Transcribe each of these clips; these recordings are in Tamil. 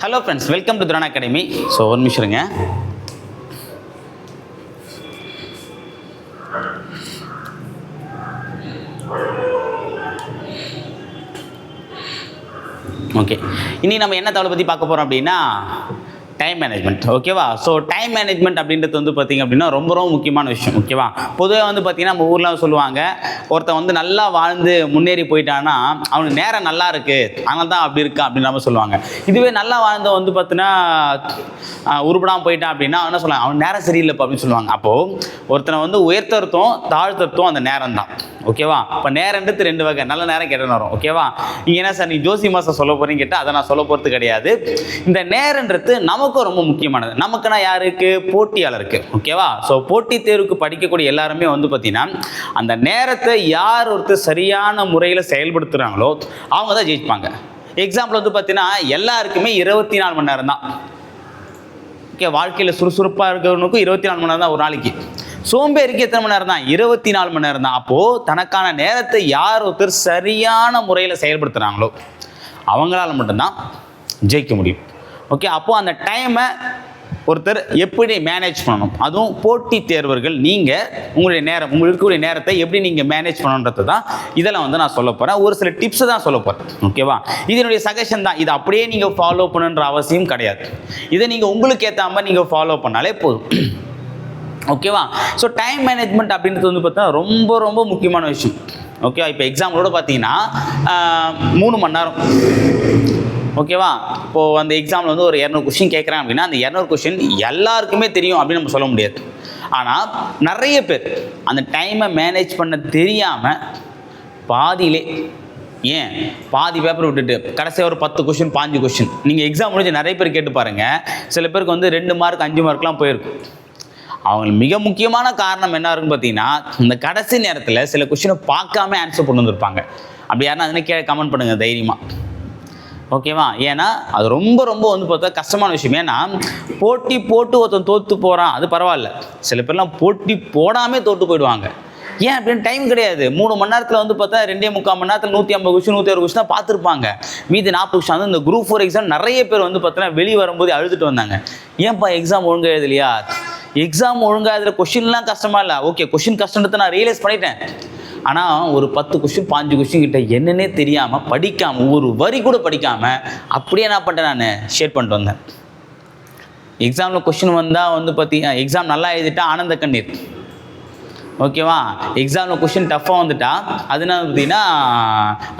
Hello friends, welcome to துரான் academy. So ஒரு நிமிஷம் இருங்க. ஓகே, இனி நம்ம என்ன தகவலை பற்றி பார்க்க போகிறோம் அப்படின்னா டைம் மேனேஜ்மெண்ட். ஓகேவா? ஸோ டைம் மேனேஜ்மெண்ட் அப்படின்றது வந்து பார்த்திங்க அப்படின்னா ரொம்ப ரொம்ப முக்கியமான விஷயம். ஓகேவா? பொதுவாக வந்து பார்த்திங்கன்னா நம்ம ஊரில் சொல்லுவாங்க, ஒருத்தன் வந்து நல்லா வாழ்ந்து முன்னேறி போயிட்டான்னா அவனுக்கு நேரம் நல்லா இருக்குது, அதனால தான் அப்படி இருக்கா அப்படின்ற மாதிரி சொல்லுவாங்க. இதுவே நல்லா வாழ்ந்த வந்து பார்த்தினா உருப்படாமல் போயிட்டான் அப்படின்னா என்ன சொல்லுவாங்க, அவன் நேரம் சரியில்லைப்பா அப்படின்னு சொல்லுவாங்க. அப்போது ஒருத்தனை வந்து உயர்த்தருத்தும் தாழ்த்தருத்தும் அந்த நேரம் தான். ஓகேவா? இப்போ நேரன்றது ரெண்டு வகை, நல்ல நேரம் கெட்ட நேரம். ஓகேவா? நீங்கள் என்ன சார் நீ ஜோசி மாதம் சொல்ல போகிறீங்க கேட்டால் அதை நான் சொல்ல போகிறது கிடையாது. இந்த நேரன்றது நமக்கும் ரொம்ப முக்கியமானது. நமக்குன்னா யாருக்கு? போட்டியாளருக்கு. ஓகேவா? ஸோ போட்டித் தேர்வுக்கு படிக்கக்கூடிய எல்லாருமே வந்து பார்த்தீங்கன்னா அந்த நேரத்தை யார் ஒருத்தர் சரியான முறையில் செயல்படுத்துகிறாங்களோ அவங்க தான் ஜெயிப்பாங்க. எக்ஸாம்பிள் வந்து பார்த்தீங்கன்னா எல்லாருக்குமே 24 மணி நேரம் தான். ஓகே, வாழ்க்கையில் சுறுசுறுப்பாக இருக்கிறவனுக்கும் 24 மணி நேரம் தான் ஒரு நாளைக்கு. சோம்பேறிக்கு எத்தனை மணி நேரம் தான்? 24 மணி நேரம் தான். அப்போது தனக்கான நேரத்தை யார் ஒருத்தர் சரியான முறையில் செயல்படுத்துகிறாங்களோ அவங்களால மட்டும்தான் ஜெயிக்க முடியும். ஓகே, அப்போது அந்த டைமை ஒருத்தர் எப்படி மேனேஜ் பண்ணணும், அதுவும் போட்டித் தேர்வர்கள் நீங்கள் உங்களுடைய நேரம், உங்களுக்கு இருக்கக்கூடிய நேரத்தை எப்படி நீங்கள் மேனேஜ் பண்ணணுன்றது தான் இதெல்லாம் வந்து நான் சொல்ல போகிறேன். ஒரு சில டிப்ஸை தான் சொல்ல போகிறேன். ஓகேவா? இதனுடைய சஜஷன் தான். இதை அப்படியே நீங்கள் ஃபாலோ பண்ணுன்ற அவசியம் கிடையாது. இதை நீங்கள் உங்களுக்கு ஏற்ற மாதிரி நீங்கள் ஃபாலோ பண்ணாலே போதும். ஓகேவா? ஸோ டைம் மேனேஜ்மெண்ட் அப்படின்றது வந்து பார்த்தா ரொம்ப ரொம்ப முக்கியமான விஷயம். ஓகேவா? இப்போ எக்ஸாம்பிளோட பார்த்தீங்கன்னா 3 மணி நேரம். ஓகேவா? இப்போது அந்த எக்ஸாமில் வந்து ஒரு 200 கொஸ்டின் கேட்குறாங்க அப்படின்னா அந்த 200 கொஸ்டின் எல்லாருக்குமே தெரியும் அப்படின்னு நம்ம சொல்ல முடியாது. ஆனால் நிறைய பேர் அந்த டைமை மேனேஜ் பண்ண தெரியாமல் பாதியிலே, ஏன் பாதி பேப்பர் விட்டுட்டு கடைசியாக ஒரு 10 கொஸ்டின் 5 கொஸ்டின் நீங்கள் எக்ஸாம் முடிஞ்சு நிறைய பேர் கேட்டு பாருங்கள். சில பேருக்கு வந்து 2 மார்க் 5 மார்க்லாம் போயிருக்கும். அவங்களுக்கு மிக முக்கியமான காரணம் என்ன இருக்குன்னு பார்த்தீங்கன்னா இந்த கடைசி நேரத்தில் சில கொஸ்டினை பார்க்காம ஆன்சர் கொண்டு வந்திருப்பாங்க. அப்படி யாருன்னா அதுன்னு கீழே கமெண்ட் பண்ணுங்கள் தைரியமாக. ஓகேவா? ஏன்னா அது ரொம்ப ரொம்ப வந்து பார்த்தா கஷ்டமான விஷயம். ஏன்னா போட்டி போட்டு ஒருத்தன் தோற்று போகிறான், அது பரவாயில்ல. சில பேர்லாம் போட்டி போடாமே தோற்று போயிடுவாங்க. ஏன் அப்படின்னு டைம் கிடையாது. 3 மணி நேரத்தில் வந்து பார்த்தா 2.25 மணி நேரத்தில் 150 கொஸ்டின் 160 கொஸ்டின் தான் பார்த்துருப்பாங்க. மீதி 40 கொஸ்டின் வந்து இந்த குரூப் 4 எக்ஸாம் நிறைய பேர் வந்து பார்த்தீங்கன்னா வெளியே வரும்போது அழுதுட்டு வந்தாங்க. ஏன்ப்பா எக்ஸாம் ஒழுங்காக எழுதலையா? எக்ஸாம் ஒழுங்காக எழுதுகிற கொஸ்டின்லாம் கஷ்டமா இல்லை. ஓகே, கொஸ்டின் கஷ்டத்தை நான் ரியலைஸ் பண்ணிட்டேன். ஆனால் ஒரு 10 கொஸ்டின் 5 கொஸ்டின் கிட்ட என்னன்னே தெரியாமல் படிக்காமல் ஒரு வரி கூட படிக்காமல் அப்படியே என்ன பண்ணிட்டேன், நான் ஷேர் பண்ணிட்டு வந்தேன். எக்ஸாமில் கொஸ்டின் வந்தால் வந்து பார்த்தீங்கன்னா எக்ஸாம் நல்லா எழுதிட்டா ஆனந்த கண்ணீர். ஓகேவா? எக்ஸாமில் கொஸ்டின் டஃப்பாக வந்துட்டா அதுனா பார்த்தீங்கன்னா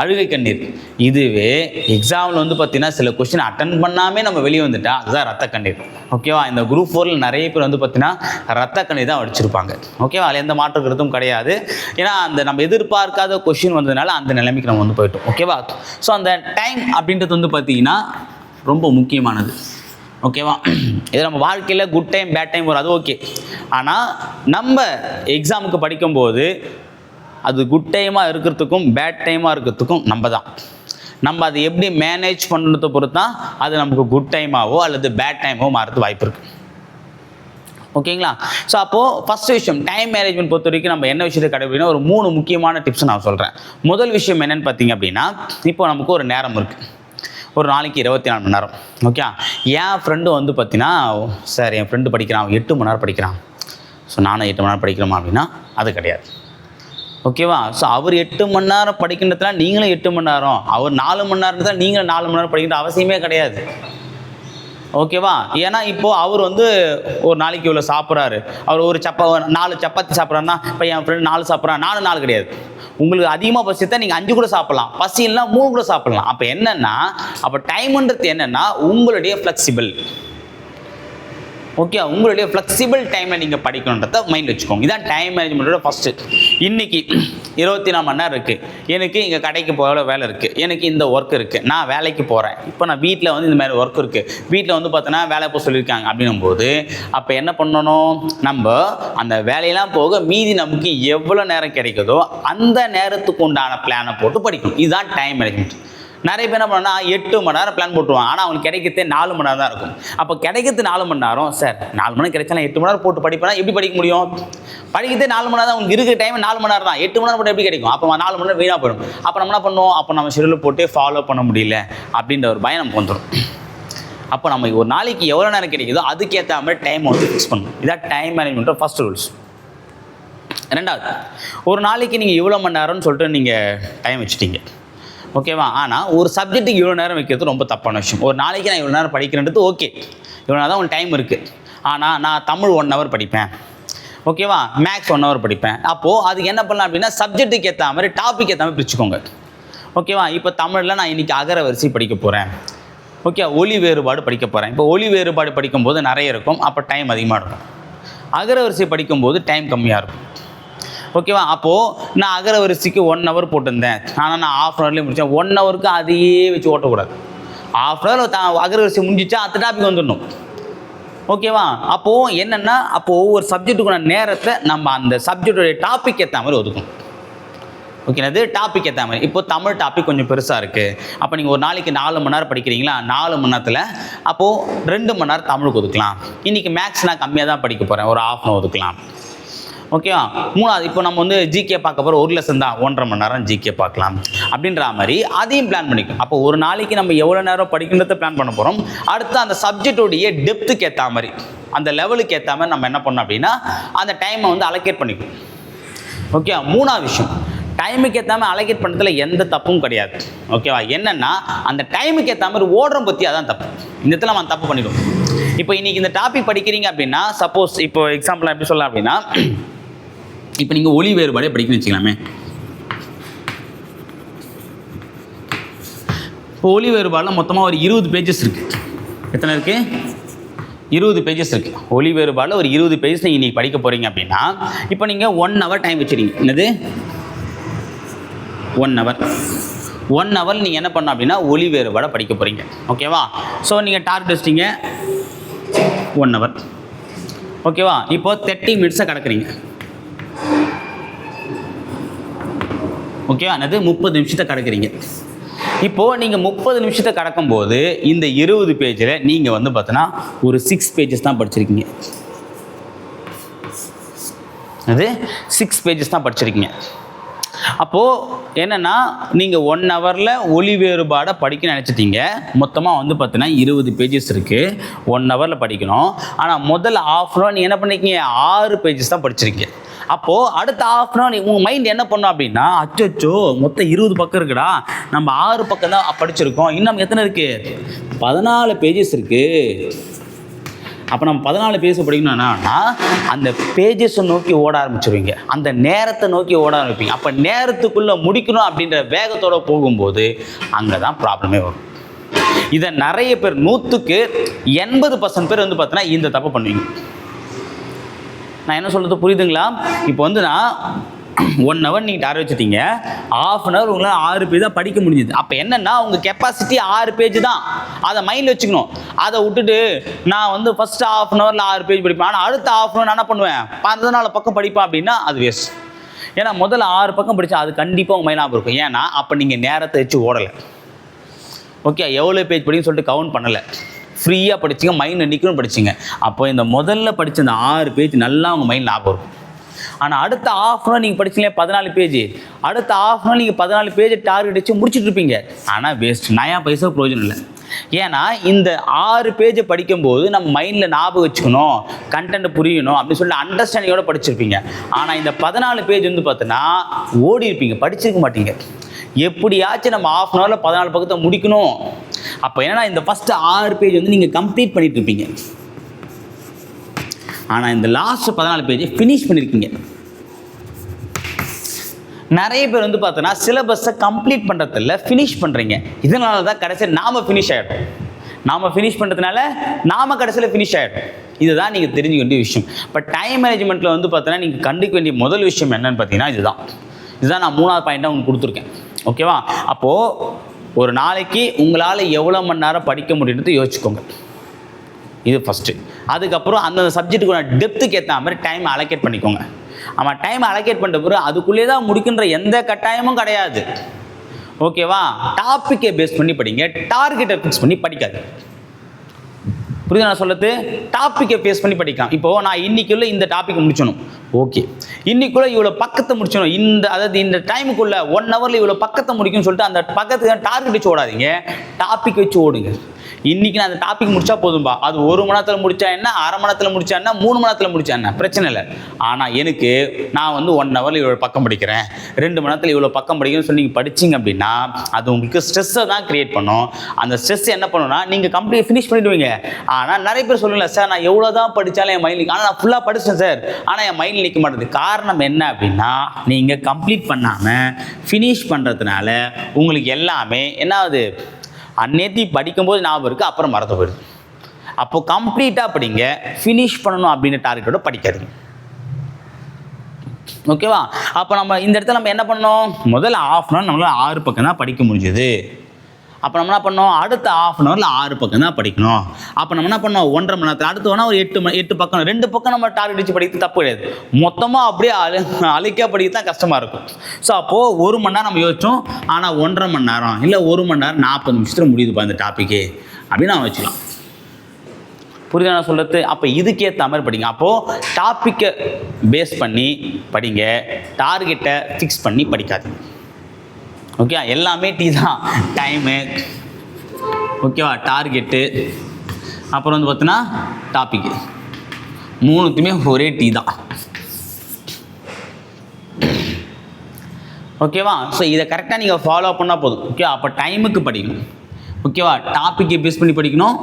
அழுகை கண்ணீர். இதுவே எக்ஸாமில் வந்து பார்த்தீங்கன்னா சில கொஸ்டின் அட்டன் பண்ணாமே நம்ம வெளியே வந்துட்டா அதுதான் ரத்த கண்ணீர். ஓகேவா? இந்த குரூப் 4 நிறைய பேர் வந்து பார்த்தீங்கன்னா ரத்த கண்ணீர் தான் அடிச்சிருப்பாங்க. ஓகேவா? அதில் எந்த மாற்று கருத்தும் கிடையாது. ஏன்னா அந்த நம்ம எதிர்பார்க்காத கொஸ்டின் வந்ததுனால அந்த நிலைமைக்கு நம்ம வந்து போயிட்டோம். ஓகேவா? ஸோ அந்த டைம் அப்படின்றது வந்து பார்த்தீங்கன்னா ரொம்ப முக்கியமானது. ஓகேவா? இது நம்ம வாழ்க்கையில் குட் டைம் பேட் டைம் வரும், அது ஓகே. ஆனால் நம்ம எக்ஸாமுக்கு படிக்கும்போது அது குட் டைமாக இருக்கிறதுக்கும் பேட் டைமாக இருக்கிறதுக்கும் நம்ம அதை எப்படி மேனேஜ் பண்ணுறதை பொறுத்து தான் அது நமக்கு குட் டைமாகவோ அல்லது பேட் டைமாகவோ மாறுறது வாய்ப்பு இருக்குது. ஓகேங்களா? ஸோ அப்போது ஃபஸ்ட்டு விஷயம் டைம் மேனேஜ்மெண்ட் பொறுத்த வரைக்கும் நம்ம என்ன விஷயத்தை கடைபிடிக்கணும், ஒரு 3 முக்கியமான டிப்ஸ் நான் சொல்கிறேன். முதல் விஷயம் என்னென்னு பார்த்தீங்க அப்படின்னா, இப்போ நமக்கு ஒரு நேரம் இருக்குது, ஒரு நாளைக்கு 24 மணி நேரம். ஓகே, என் ஃப்ரெண்டு வந்து பார்த்தீங்கன்னா, சார் என் ஃப்ரெண்டு படிக்கிறான், அவன் 8 மணி நேரம் படிக்கிறான், ஸோ நானும் 8 மணி நேரம் படிக்கிறோமா அப்படின்னா அது கிடையாது. ஓகேவா? ஸோ அவர் 8 மணி நேரம் படிக்கின்றதுல நீங்களும் 8 மணி நேரம், அவர் 4 மணி நேரம் தான் நீங்களும் 4 மணி நேரம் படிக்கின்ற அவசியமே கிடையாது. ஓகேவா? ஏன்னா இப்போது அவர் வந்து ஒரு நாளைக்கு இவ்வளோ சாப்பிட்றாரு, அவர் ஒரு 4 சப்பாத்தி சாப்பிட்றாருன்னா இப்போ என் ஃப்ரெண்டு 4 சாப்பிட்றான், 4 கிடையாது. உங்களுக்கு அதிகமாக பசி தான் நீங்கள் 5 கூட சாப்பிட்லாம், பசி இல்லைனா 3 கூட சாப்பிட்லாம். அப்போ என்னென்னா அப்போ டைமுன்றது என்னென்னா உங்களுடைய ஃப்ளெக்சிபிள். ஓகே, உங்களுடைய ஃப்ளெக்சிபிள் டைமை நீங்கள் படிக்கணுன்றத மைண்ட் வச்சுக்கோங்க. இதான் டைம் மேனேஜ்மெண்ட்டோட ஃபஸ்ட்டு. இன்றைக்கி 24 மணி நேரம் இருக்குது, எனக்கு இங்கே கடைக்கு போகிற வேலை இருக்குது, எனக்கு இந்த ஒர்க் இருக்குது, நான் வேலைக்கு போகிறேன், இப்போ நான் வீட்டில் வந்து இந்த மாதிரி ஒர்க் இருக்குது, வீட்டில் வந்து பார்த்தோன்னா வேலை போக சொல்லியிருக்காங்க அப்படின்னும்போது அப்போ என்ன பண்ணணும், நம்ம அந்த வேலையெல்லாம் போக மீதி நமக்கு எவ்வளோ நேரம் கிடைக்குதோ அந்த நேரத்துக்கு உண்டான பிளானை போட்டு படிக்கணும். இதுதான் டைம் மேனேஜ்மெண்ட். நிறைய பேர் என்ன பண்ணா 8 மணி நேரம் பிளான் போட்டுருவாங்க, ஆனால் அவங்களுக்கு கிடைக்கிறதே 4 மணி நேரம் தான் இருக்கும். அப்போ கிடைக்கிறது 4 மணி நேரம், சார் 4 மணி கிடைச்சா 8 மணி நேரம் போட்டு படிப்பேனா எப்படி படிக்க முடியும்? படிக்கிறதே 4 மணி நேரம் தான், உங்களுக்கு இருக்கிற டைம் 4 மணி நேரம் தான், 8 மணி நேரம் போட்டு எப்படி கிடைக்கும்? அப்போ 4 மணி நேரம் வீணாக போயிடும். அப்போ நம்ம என்ன பண்ணுவோம், அப்போ நம்ம ஷெடியூல் போட்டு ஃபாலோ பண்ண முடியல அப்படின்ற ஒரு பயம் நமக்கு வந்துடும். அப்போ நம்ம ஒரு நாளைக்கு எவ்வளோ நேரம் கிடைக்குதோ அதுக்கேற்ற மாதிரி டைம் வந்து ஃபிக்ஸ் பண்ணணும். இதான் டைம் மேனேஜ்மெண்ட்டோட ஃபர்ஸ்ட் ரூல்ஸ். ரெண்டாவது, ஒரு நாளைக்கு நீங்கள் இவ்வளோ மணி நேரம்னு சொல்லிட்டு நீங்கள் டைம் வச்சுட்டீங்க, ஓகேவா? ஆனால் ஒரு சப்ஜெக்ட்டுக்கு இவ்வளோ நேரம் வைக்கிறது ரொம்ப தப்பான விஷயம். ஒரு நாளைக்கு நான் இவ்வளோ நேரம் படிக்கிறேன்றது ஓகே, இவ்வளோ நேரம் தான் உங்கள் டைம் இருக்குது. ஆனால் நான் தமிழ் 1 hour படிப்பேன், ஓகேவா? மேக்ஸ் 1 hour படிப்பேன். அப்போது அதுக்கு என்ன பண்ணலாம் அப்படின்னா சப்ஜெக்ட்டுக்கு ஏற்ற மாதிரி டாபிக் ஏற்ற மாதிரி பிரிச்சுக்கோங்க, ஓகேவா? இப்போ தமிழில் நான் இன்றைக்கி அகர வரிசை படிக்க போகிறேன், ஓகே, ஒலி வேறுபாடு படிக்க போகிறேன். இப்போ ஒலி வேறுபாடு படிக்கும்போது நிறைய இருக்கும், அப்போ டைம் அதிகமாக இருக்கும். அகர வரிசை படிக்கும்போது டைம் கம்மியாக இருக்கும், ஓகேவா? அப்போது நான் அகர வரிசைக்கு 1 hour போட்டிருந்தேன், ஆனால் நான் ½ hourலேயே முடித்தேன். 1 hourக்கு அதையே வச்சு ஓட்டக்கூடாது. ½ hour அகர வரிசை முடிஞ்சிச்சா அந்த டாபிக் வந்துடணும், ஓகேவா? அப்போது என்னென்னா அப்போது ஒவ்வொரு சப்ஜெக்ட்டுக்குள்ள நேரத்தை நம்ம அந்த சப்ஜெக்டுடைய டாபிக் ஏற்ற மாதிரி ஒதுக்கணும், ஓகேனது டாபிக் ஏற்ற மாதிரி. இப்போ தமிழ் டாபிக் கொஞ்சம் பெருசாக இருக்குது, அப்போ நீங்கள் ஒரு நாளைக்கு 4 மணி நேரம் படிக்கிறீங்களா, 4 மணி நேரத்தில் அப்போது 2 மணி நேரம் தமிழுக்கு ஒதுக்கலாம். இன்றைக்கி மேக்ஸ் நான் கம்மியாக தான் படிக்க போகிறேன், ஒரு ½ hour ஒதுக்கலாம், ஓகேவா? மூணாவது, இப்போ நம்ம வந்து ஜிகே பார்க்க போகிற 1 lesson தான், 1.5 மணி நேரம் ஜிகே பார்க்கலாம் அப்படின்ற மாதிரி அதையும் பிளான் பண்ணிக்கும். அப்போ ஒரு நாளைக்கு நம்ம எவ்வளோ நேரம் படிக்கின்றத பிளான் பண்ண போகிறோம். அடுத்து அந்த சப்ஜெக்டோடைய டெப்த்துக்கு ஏற்ற மாதிரி, அந்த லெவலுக்கு ஏற்ற மாதிரி நம்ம என்ன பண்ணோம் அப்படின்னா அந்த டைமை வந்து அலோகேட் பண்ணிக்கும், ஓகே? மூணாவது விஷயம், டைமுக்கு ஏற்ற மாதிரி அலோகேட் பண்ணுறதுல எந்த தப்பும் கிடையாது, ஓகேவா? என்னென்னா அந்த டைமுக்கு ஏற்ற மாதிரி ஓடுறோம் பற்றி அதான் தப்பு. இந்த இடத்துல நம்ம தப்பு பண்ணிடுவோம். இப்போ இன்றைக்கி இந்த டாபிக் படிக்கிறீங்க அப்படின்னா, சப்போஸ் இப்போ எக்ஸாம்பிள் எப்படி சொல்லலாம் அப்படின்னா, இப்போ நீங்கள் ஒலி வேறுபாடே படிக்கணும்னு வச்சுக்கலாமே. இப்போ ஒலி வேறுபாடில் மொத்தமாக ஒரு 20 pages இருக்குது. எத்தனை இருக்குது? 20 pages இருக்குது. ஒலி வேறுபாடில் ஒரு 20 pages நீங்கள் இன்றைக்கி படிக்க போகிறீங்க அப்படின்னா, இப்போ நீங்கள் 1 hour டைம் வச்சுருங்க. என்னது? 1 hour. 1 hour நீங்கள் என்ன பண்ணணும் அப்படின்னா ஒலி வேறுபாடை படிக்க போகிறீங்க, ஓகேவா? ஸோ நீங்கள் டார்கெட் வச்சிட்டீங்க 1 hour, ஓகேவா? இப்போது 30 minutes கடக்குறீங்க, ஓகேவா? அது 30 நிமிஷத்தை கடக்குறீங்க. இப்போது நீங்கள் 30 நிமிஷத்தை கடக்கும்போது இந்த 20 பேஜில் நீங்கள் வந்து பார்த்தோன்னா ஒரு 6 pages தான் படிச்சிருக்கீங்க. அது 6 pages தான் படிச்சிருக்கீங்க. அப்போது என்னென்னா நீங்கள் 1 hourல ஒலி வேறுபாடை படிக்க நினச்சிட்டீங்க. மொத்தமாக வந்து பார்த்தீங்கன்னா 20 pages இருக்குது, 1 hourல படிக்கணும். ஆனால் முதல் ½ hour நீங்கள் என்ன பண்ணிருக்கீங்க, 6 pages தான் படிச்சிருக்கீங்க. அப்போது அடுத்த ½ hour உங்கள் மைண்ட் என்ன பண்ணும் அப்படின்னா, அச்சோ மொத்தம் 20 பக்கம் இருக்குடா, நம்ம 6 பக்கம் தான் படிச்சிருக்கோம், இன்னும் எத்தனை இருக்குது, 14 pages இருக்குது. அப்போ நம்ம 14 pages படிக்கணும்னா அந்த பேஜஸை நோக்கி ஓட ஆரம்பிச்சிருவீங்க, அந்த நேரத்தை நோக்கி ஓட ஆரம்பிப்பீங்க. அப்போ நேரத்துக்குள்ளே முடிக்கணும் அப்படின்ற வேகத்தோடு போகும்போது அங்கே தான் ப்ராப்ளமே வரும். இதை நிறைய பேர் 100க்கு 80% பேர் வந்து பார்த்தீங்கன்னா இந்த தப்பு பண்ணுவீங்க. நான் என்ன சொல்கிறது புரியுதுங்களா? இப்போ வந்து நான் 1 hour நீங்கள் டார்கெட் வச்சுட்டீங்க, ½ hour உங்களால் 6 பேஜ் தான் படிக்க முடிஞ்சுது. அப்போ என்னென்னா உங்கள் கெப்பாசிட்டி 6 பேஜ் தான், அதை மைண்டில் வச்சுக்கணும். அதை விட்டுட்டு நான் வந்து ஃபஸ்ட்டு ½ hourல 6 பேஜ் படிப்பேன், ஆனால் அடுத்த ½ hour நான் என்ன பண்ணுவேன் 14 பக்கம் படிப்பேன் அப்படின்னா அது வேஸ்ட். ஏன்னா முதல்ல 6 பக்கம் படித்தா அது கண்டிப்பாக உங்கள் மைண்ட் ஞாபகம் இருக்கும். ஏன்னா அப்போ நீங்கள் நேரத்தை வச்சு ஓடலை, ஓகே? எவ்வளோ பேஜ் படின்னு சொல்லிட்டு கவுண்ட் பண்ணலை, ஃப்ரீயாக படிச்சிங்க, மைண்ட் நிற்கணும் படிச்சிங்க. அப்போ இந்த முதல்ல படித்த இந்த 6 பேஜ் நல்லா உங்கள் மைண்ட் ஞாபகம் இருக்கும். ஆனால் அடுத்த ½ hour நீங்கள் படிச்சிங்களே 14 பேஜ், அடுத்த ½ hour நீங்கள் 14 பேஜ் டார்கெட் வச்சு முடிச்சுட்டு இருப்பீங்க. ஆனால் வேஸ்ட், நயா பைசா பிரயோஜனம் இல்லை. ஏன்னா இந்த 6 பேஜை படிக்கும்போது நம்ம மைண்டில் ஞாபகம் வச்சுக்கணும், கண்டென்ட் புரியணும் அப்படின்னு சொல்லி அண்டர்ஸ்டாண்டிங்கோடு படிச்சிருப்பீங்க. ஆனால் இந்த 14 பேஜ் வந்து பார்த்தீங்கன்னா ஓடி இருப்பீங்க, படிச்சிருக்க மாட்டீங்க. எப்படியாச்சும் நம்ம ½ hourல 14 பக்கத்தை முடிக்கணும். அப்போ என்னன்னா இந்த ஃபஸ்ட்டு 6 பேஜ் வந்து நீங்கள் கம்ப்ளீட் பண்ணிட்டு இருப்பீங்க. ஆனால் இந்த லாஸ்ட் 14 பேஜை ஃபினிஷ் பண்ணியிருக்கீங்க. நிறைய பேர் வந்து பார்த்தோன்னா சிலபஸை கம்ப்ளீட் பண்ணுறதில்ல, ஃபினிஷ் பண்ணுறீங்க. இதனால தான் கடைசியில் நாம் ஃபினிஷ் ஆகிடும். நாம் ஃபினிஷ் பண்ணுறதுனால நாம் கடைசியில் ஃபினிஷ் ஆகிடும். இதுதான் நீங்கள் தெரிஞ்சுக்க வேண்டிய விஷயம். இப்போ டைம் மேனேஜ்மெண்ட்டில் வந்து பார்த்தோன்னா நீங்கள் கண்டுக்க வேண்டிய முதல் விஷயம் என்னென்னு பார்த்தீங்கன்னா இதுதான் நான் 3வது பாயிண்ட்டாக உங்களுக்கு கொடுத்துருக்கேன், ஓகேவா? அப்போது ஒரு நாளைக்கு உங்களால் எவ்வளோ மணி நேரம் படிக்க முடியுன்றது யோசிச்சுக்கோங்க, இது ஃபஸ்ட்டு. அதுக்கப்புறம் அந்தந்த சப்ஜெக்ட்டுக்கு டெப்த்துக்கு ஏற்ற மாதிரி டைம் அலோகேட் பண்ணிக்கோங்க. ஆமாம், டைம் அலோகேட் பண்ணுற பிறகு அதுக்குள்ளே தான் முடிக்கின்ற எந்த கட்டாயமும் கிடையாது, ஓகேவா? டாப்பிக்கை பேஸ் பண்ணி படிங்க, டார்கெட்டை ஃபிக்ஸ் பண்ணி படிக்காது. புரியுது நான் சொல்கிறது? டாப்பிக்கை பேஸ் பண்ணி படிக்கலாம். இப்போது நான் இன்றைக்குள்ளே இந்த டாபிக் முடிச்சணும், ஓகே, இன்றைக்குள்ளே இவ்வளோ பக்கத்தை முடிச்சணும், அதாவது இந்த டைமுக்குள்ளே 1 hourல இவ்வளோ பக்கத்தை முடிக்கும்னு சொல்லிட்டு அந்த பக்கத்துக்கு டார்கெட் வச்சு ஓடாதீங்க, டாபிக் வச்சு ஓடுங்க. இன்றைக்கி நான் அந்த டாபிக் முடித்தா போதும்பா, அது 1 மணி நேரத்தில் முடித்தா என்ன, அரை மணி நேரத்தில் முடித்தா என்ன, 3 மணி நேரத்தில் முடித்தா என்ன, பிரச்சனை இல்லை. ஆனால் எனக்கு நான் வந்து 1 ஹவரில் இவ்வளோ பக்கம் படிக்கிறேன், 2 மணி நேரத்தில் இவ்வளோ பக்கம் படிக்கிறேன்னு சொல்லி நீங்கள் படிச்சிங்க அப்படின்னா அது உங்களுக்கு ஸ்ட்ரெஸ்ஸை தான் க்ரியேட் பண்ணும். அந்த ஸ்ட்ரெஸ் என்ன பண்ணுன்னா நீங்கள் கம்ப்ளீட் ஃபினிஷ் பண்ணிவிடுவீங்க. ஆனால் நிறைய பேர் சொல்லல, சார் நான் எவ்வளோ தான் படித்தாலும் என் மைண்ட், ஆனால் நான் ஃபுல்லாக படித்தேன் சார், ஆனால் என் மைண்டில் நிற்க மாட்டேது. காரணம் என்ன அப்படின்னா நீங்கள் கம்ப்ளீட் பண்ணாமல் ஃபினிஷ் பண்ணுறதுனால உங்களுக்கு எல்லாமே என்ன ஆகுது, அந்நேத்தி படிக்கும்போது ஞாபகம் இருக்குது, அப்புறம் மறந்து போயிடுது. அப்போது கம்ப்ளீட்டாக படிங்க, ஃபினிஷ் பண்ணணும் அப்படின்ற டார்கெட்டோட படிக்காதீங்க. ஓகேவா? அப்போ நம்ம இந்த இடத்துல நம்ம என்ன பண்ணோம், முதல்ல ½ அன் ஹவர் நம்மளால் 6 பக்கம் தான் படிக்க முடிஞ்சுது. அப்போ நம்ம என்ன பண்ணோம், அடுத்த ½ அன் ஹவரில் 6 பக்கம் தான் படிக்கணும். அப்போ நம்ம என்ன பண்ணோம், 1.5 மணி நேரத்தில் அடுத்து வேணால் ஒரு 8 பக்கம், 2 பக்கம் நம்ம டார்கெட் வச்சு படிக்கிறது தப்பு கிடையாது. மொத்தமாக அப்படியே அழிக்க படிக்கிறது தான் கஷ்டமாக இருக்கும். ஸோ அப்போது 1 மணி நேரம் நம்ம யோசிச்சோம், ஆனால் 1.5 மணி நேரம் இல்லை 1 மணி நேரம் 40 நிமிஷத்தில் முடியுதுப்பா இந்த டாப்பிக்கு அப்படின்னு நான் வச்சுக்கலாம். புரியுதா நான் சொல்கிறது? அப்போ இதுக்கேற்ற மாதிரி படிங்க. அப்போது டாப்பிக்கை பேஸ் பண்ணி படிங்க, டார்கெட்டை ஃபிக்ஸ் பண்ணி படிக்காதீங்க. ஓகே, எல்லாமே டீ தான். டைமு, ஓகேவா, டார்கெட்டு, அப்புறம் வந்து பார்த்தீங்கன்னா டாப்பிக்கு, 3த்துமே ஒரே டீ தான். ஓகேவா? ஸோ இதை கரெக்டாக நீங்கள் ஃபாலோ பண்ணால் போதும். ஓகே, அப்போ டைமுக்கு படிக்கணும். ஓகேவா, டாப்பிக்கை பேஸ் பண்ணி படிக்கணும்,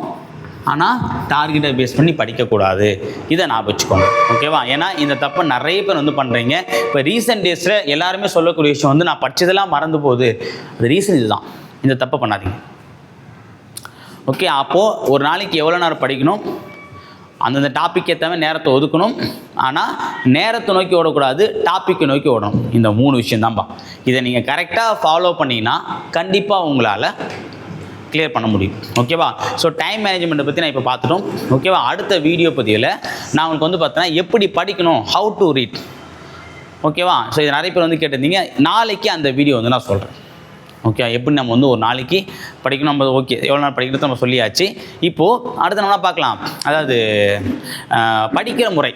ஆனால் டார்கெட்டை பேஸ் பண்ணி படிக்கக்கூடாது. இதை நான் வச்சுக்கோங்க. ஓகேவா? ஏன்னா இந்த தப்பை நிறைய பேர் வந்து பண்ணுறீங்க. இப்போ ரீசெண்ட் டேஸில் எல்லாருமே சொல்லக்கூடிய விஷயம் வந்து நான் படித்ததெல்லாம் மறந்து போகுது. அது ரீசன் இதுதான். இந்த தப்பை பண்ணாதீங்க. ஓகே, அப்போது ஒரு நாளைக்கு எவ்வளோ நேரம் படிக்கணும், அந்தந்த டாப்பிக் ஏற்ற நேரத்தை ஒதுக்கணும். ஆனால் நேரத்தை நோக்கி ஓடக்கூடாது, டாப்பிக்கை நோக்கி ஓடணும். இந்த 3 விஷயந்தான்பா. இதை நீங்கள் கரெக்டாக ஃபாலோ பண்ணிங்கன்னா கண்டிப்பாக உங்களால் கிளியர் பண்ண முடியும். ஓகேவா? ஸோ டைம் மேனேஜ்மெண்ட்டை பற்றி நான் இப்போ பார்த்துட்டோம். ஓகேவா? அடுத்த வீடியோ பதிவில் நான் உங்களுக்கு வந்து பார்த்தேன்னா எப்படி படிக்கணும், ஹவு டு ரீட். ஓகேவா? ஸோ இது நிறைய பேர் வந்து கேட்டிருந்தீங்க. நாளைக்கு அந்த வீடியோ வந்து நான் சொல்கிறேன். ஓகே, எப்படி நம்ம வந்து ஒரு நாளைக்கு படிக்கணும், நம்ம ஓகே எவ்வளோ நேரம் படிக்கிறது நம்ம சொல்லியாச்சு. இப்போது அடுத்து நம்ம பார்க்கலாம், அதாவது படிக்கிற முறை,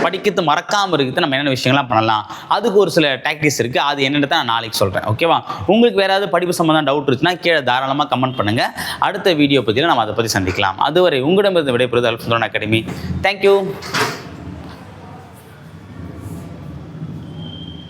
படிக்கிறது மறக்காமல் இருக்கிறது நம்ம என்னென்ன விஷயங்கள்லாம் பண்ணலாம், அதுக்கு ஒரு சில டாக்டிக்ஸ் இருக்குது. அது என்னென்னு தான் நான் நாளைக்கு சொல்கிறேன். ஓகேவா? உங்களுக்கு வேறு ஏதாவது படிப்பு சம்மந்தம் டவுட் இருந்துச்சுன்னா கீழே தாராளமாக கமெண்ட் பண்ணுங்கள். அடுத்த வீடியோ பற்றியில் நம்ம அதை பற்றி சந்திக்கலாம். அதுவரை உங்களிடமிருந்து விடைபெறுவது அல்ஃபன்ஸ் அகாடமி. தேங்க்யூ.